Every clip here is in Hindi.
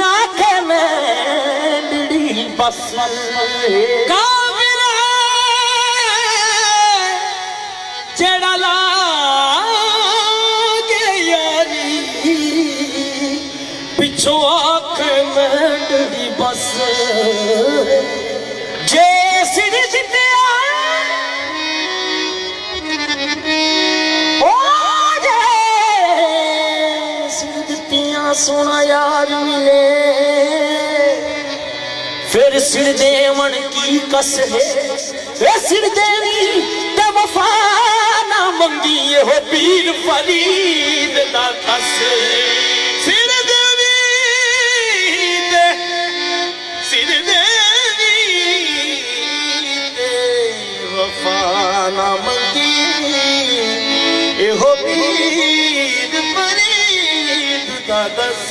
आके मेरी बस काबिल जेड़ा लागे यारी पिछों आके मेरी बस जे सिर जितिया सोना यार मिले फिर सिर देवन की कस है सिर देवी ते वफा ना मंगी हो पीर फरीद दा कस सिर देवी ते सिर देवी ते वफा ना मंगी हो पीर फरीद दा दस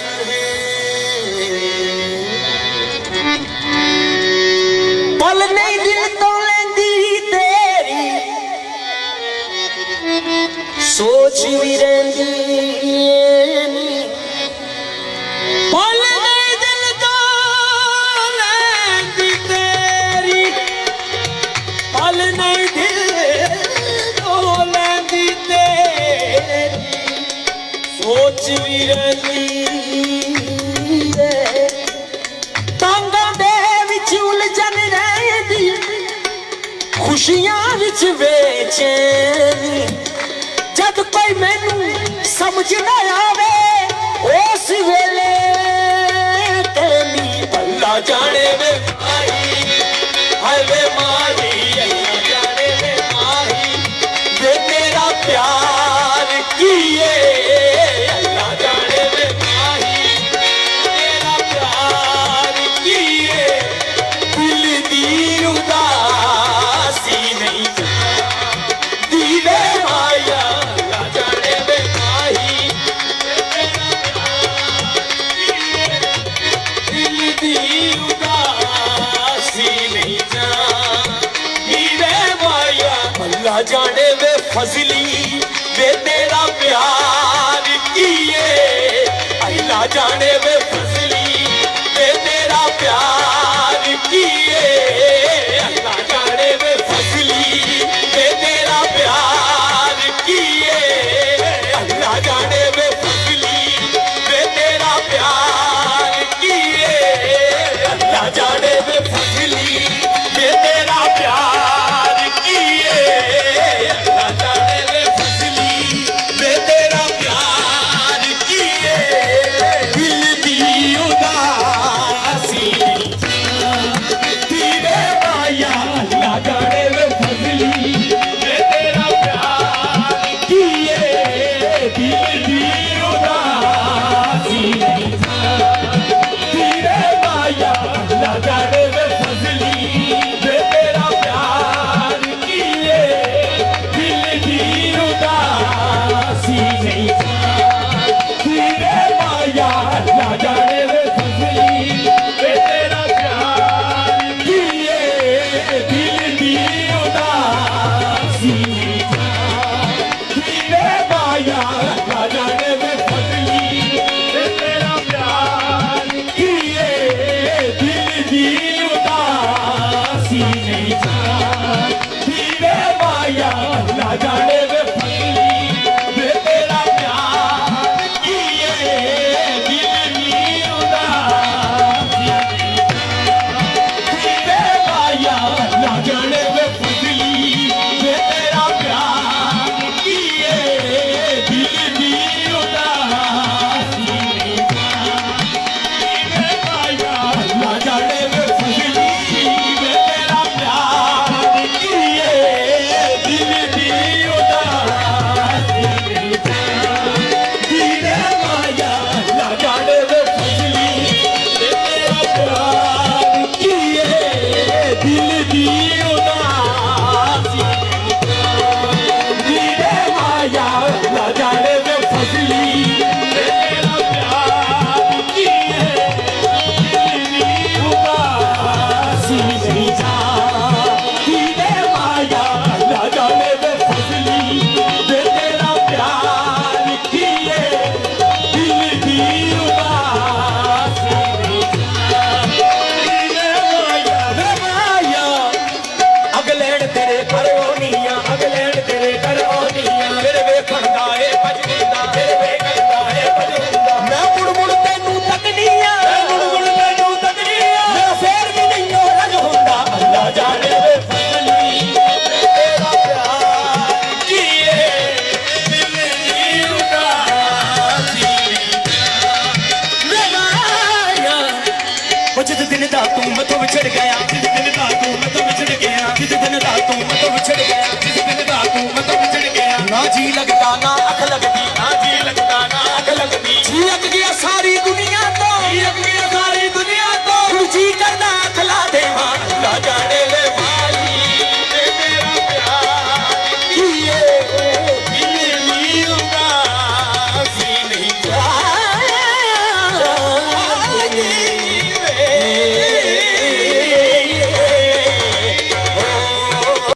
पल नहीं दिल तो लेंदी तेरी सोच भी रहंदी पल नहीं दिल तो लेंदी तेरी पल नहीं दिल तो लेंदी तेरी सोच भी रहंदी खुशियां विच बेचैनी जद कोई मैनू समझ ना आवे उस वेले तेनी अल्लाह जाने वे माही हाय वे माही अल्लाह जाने वे माही वे तेरा प्यार किए अल्लाह जाने वे माही तेरा प्यार किए दिल दी उदासी नहीं दिले माया अल्लाह जाने वे माही दिल दी उदासी नहीं दिले माया अल्लाह जाने वे फजली वे तेरा प्यार किए अल्लाह जाने वे फजली वे तेरा प्यार किए अल्लाह जाने वे फजली वे तेरा प्यार किए अल्लाह जाने वे फजली वे तेरा प्यार किए अल्लाह जाने वे फजली वे तेरा प्यार किए अल्लाह जाने वे फजली वे तेरा प्यार किए दिल ਵਿਛੜ ਗਿਆ, ਜਿਸ ਦਿਨ ਦਾ ਤੂੰ ਮੈਂ ਤੋਂ ਵਿਛੜ ਗਿਆ, ਜਿਸ ਦਿਨ ਦਾ ਤੂੰ ਮੈਂ ਤੋਂ ਵਿਛੜ ਗਿਆ।